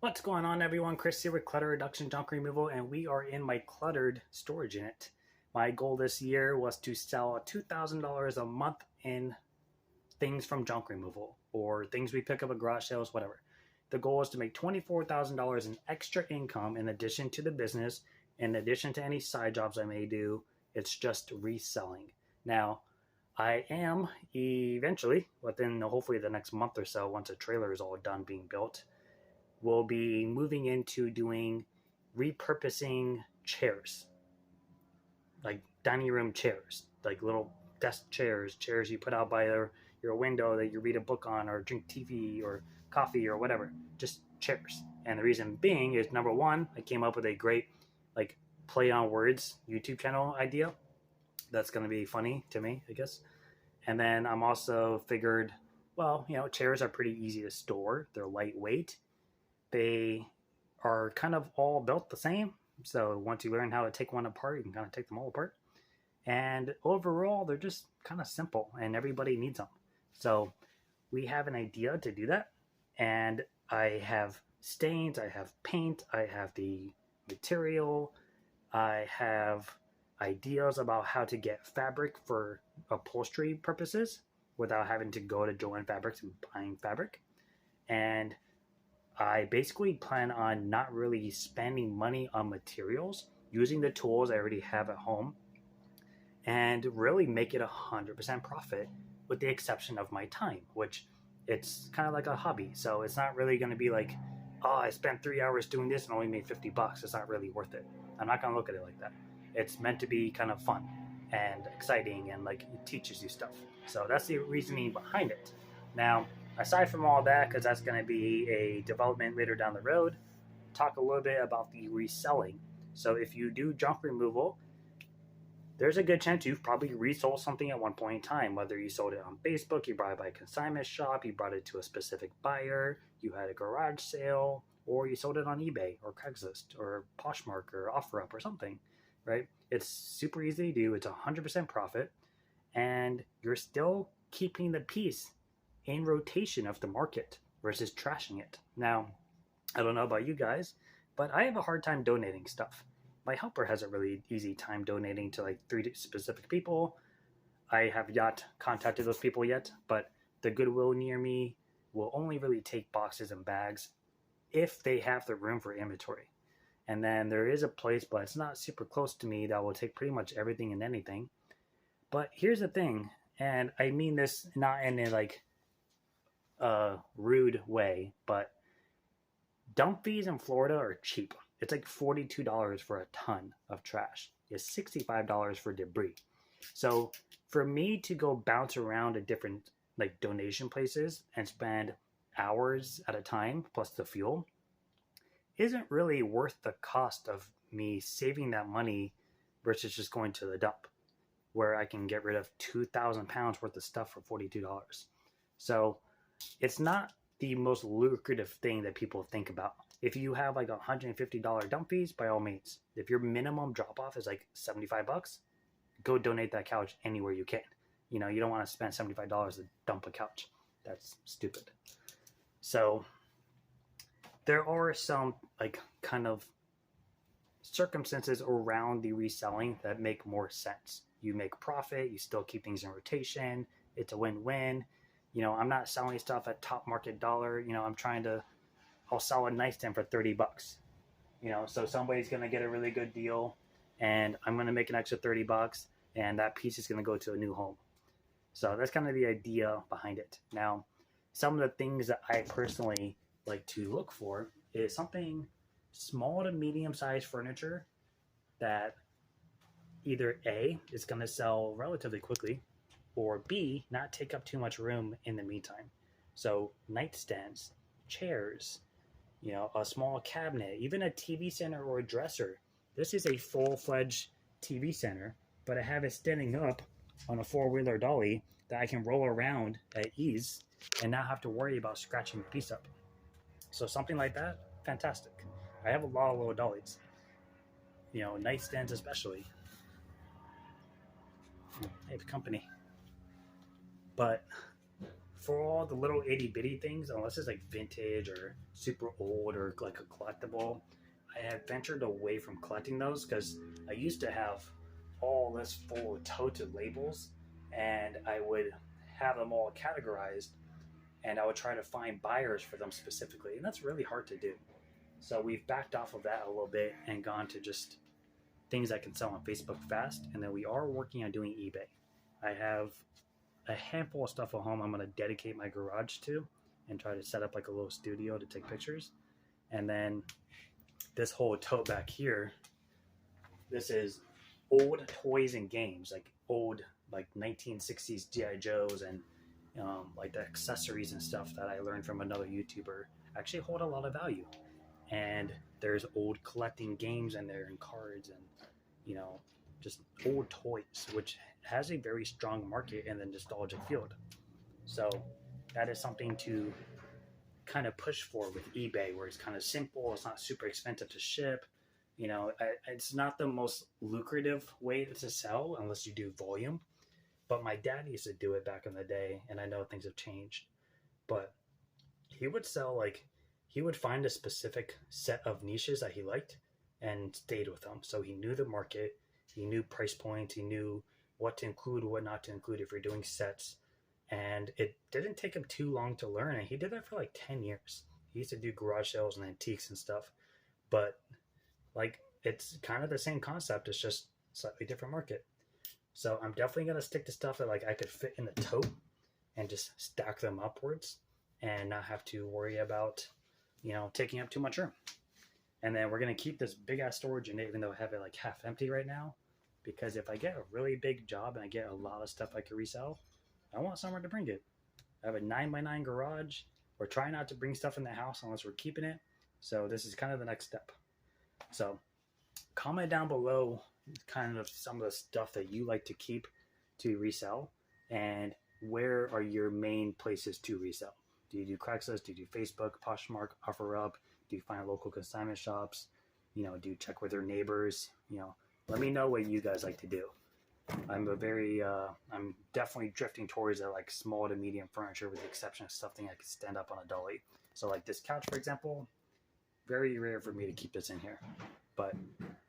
What's going on, everyone? Chris here with Clutter Reduction Junk Removal, and we are in my cluttered storage unit. My goal this year was to sell $2,000 a month in things from junk removal or things we pick up at garage sales, whatever. The goal is to make $24,000 in extra income in addition to the business, in addition to any side jobs I may do. It's just reselling. Now, I am eventually, within hopefully the next month or so, once a trailer is all done being built, we'll be moving into doing repurposing chairs, like dining room chairs, like little desk chairs, chairs you put out by your window that you read a book on or drink TV or coffee or whatever, just chairs. And the reason being is, number one, I came up with a great like play on words YouTube channel idea that's going to be funny to me, I guess. And then I'm also figured, well, chairs are pretty easy to store. They're lightweight. They are kind of all built the same. So once you learn how to take one apart, you can kind of take them all apart. And overall, they're just kind of simple and everybody needs them. So we have an idea to do that. And I have stains, I have paint, I have the material, I have ideas about how to get fabric for upholstery purposes without having to go to Joann Fabrics and buying fabric. And I basically plan on not really spending money on materials, using the tools I already have at home, and really make it 100% profit, with the exception of my time, which it's kind of like a hobby. So it's not really going to be like, oh, I spent 3 hours doing this and only made $50. It's not really worth it. I'm not going to look at it like that. It's meant to be kind of fun and exciting and like it teaches you stuff. So that's the reasoning behind it. Now, aside from all that, because that's going to be a development later down the road, talk a little bit about the reselling. So if you do junk removal, there's a good chance you've probably resold something at one point in time, whether you sold it on Facebook, you brought it by a consignment shop, you brought it to a specific buyer, you had a garage sale, or you sold it on eBay or Craigslist or Poshmark or OfferUp or something, right? It's super easy to do. It's 100% profit, and you're still keeping the piece in rotation of the market versus trashing it. Now, I don't know about you guys, but I have a hard time donating stuff. My helper has a really easy time donating to like 3 specific people. I have not contacted those people yet, but the Goodwill near me will only really take boxes and bags if they have the room for inventory. And then there is a place, but it's not super close to me, that will take pretty much everything and anything. But here's the thing, and I mean this not in a like rude way, but dump fees in Florida are cheap. It's like $42 for a ton of trash. It's $65 for debris. So for me to go bounce around at different like donation places and spend hours at a time plus the fuel isn't really worth the cost of me saving that money versus just going to the dump, where I can get rid of 2,000 pounds worth of stuff for $42. So it's not the most lucrative thing that people think about. If you have like $150 dump fees, by all means. If your minimum drop off is like $75, go donate that couch anywhere you can. You don't want to spend $75 to dump a couch. That's stupid. So there are some like kind of circumstances around the reselling that make more sense. You make profit, you still keep things in rotation. It's a win-win. I'm not selling stuff at top market dollar. I'll sell a nightstand for $30. So somebody's going to get a really good deal and I'm going to make an extra $30 and that piece is going to go to a new home. So that's kind of the idea behind it. Now, some of the things that I personally like to look for is something small to medium sized furniture that either A, is going to sell relatively quickly, or B, not take up too much room in the meantime. So nightstands, chairs, a small cabinet, even a TV center or a dresser. This is a full-fledged TV center, but I have it standing up on a four-wheeler dolly that I can roll around at ease and not have to worry about scratching the piece up. So something like that, fantastic. I have a lot of little dollies, nightstands especially. I have company. But for all the little itty bitty things, unless it's like vintage or super old or like a collectible, I have ventured away from collecting those because I used to have all this full of toted labels, and I would have them all categorized, and I would try to find buyers for them specifically, and that's really hard to do. So we've backed off of that a little bit and gone to just things I can sell on Facebook fast, and then we are working on doing eBay. I have a handful of stuff at home I'm going to dedicate my garage to and try to set up like a little studio to take pictures. And then this whole tote back here, this is old toys and games, like old like 1960s GI Joes and like the accessories and stuff that I learned from another YouTuber actually hold a lot of value. And there's old collecting games in there and cards and just old toys, which has a very strong market in the nostalgic field. So that is something to kind of push for with eBay, where it's kind of simple, it's not super expensive to ship. It's not the most lucrative way to sell unless you do volume. But my dad used to do it back in the day, and I know things have changed. But he would sell he would find a specific set of niches that he liked and stayed with them. So he knew the market, he knew price points, he knew what to include, what not to include if you're doing sets. And it didn't take him too long to learn. And he did that for like 10 years. He used to do garage sales and antiques and stuff. But it's kind of the same concept. It's just slightly different market. So I'm definitely going to stick to stuff that I could fit in the tote and just stack them upwards and not have to worry about, taking up too much room. And then we're going to keep this big ass storage in it, even though I have it half empty right now, because if I get a really big job and I get a lot of stuff I can resell, I want somewhere to bring it. I have a 9x9 garage. We're trying not to bring stuff in the house unless we're keeping it. So this is kind of the next step. So comment down below kind of some of the stuff that you like to keep to resell, and where are your main places to resell. Do you do Craigslist? Do you do Facebook, Poshmark, OfferUp? Do you find local consignment shops? Do you check with your neighbors? Let me know what you guys like to do. I'm definitely drifting towards small to medium furniture, with the exception of something I could stand up on a dolly. So like this couch, for example, very rare for me to keep this in here, but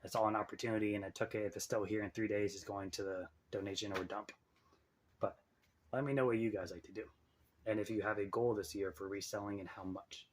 it's all an opportunity, and I took it. If it's still here in 3 days, it's going to the donation or dump. But let me know what you guys like to do, and if you have a goal this year for reselling and how much.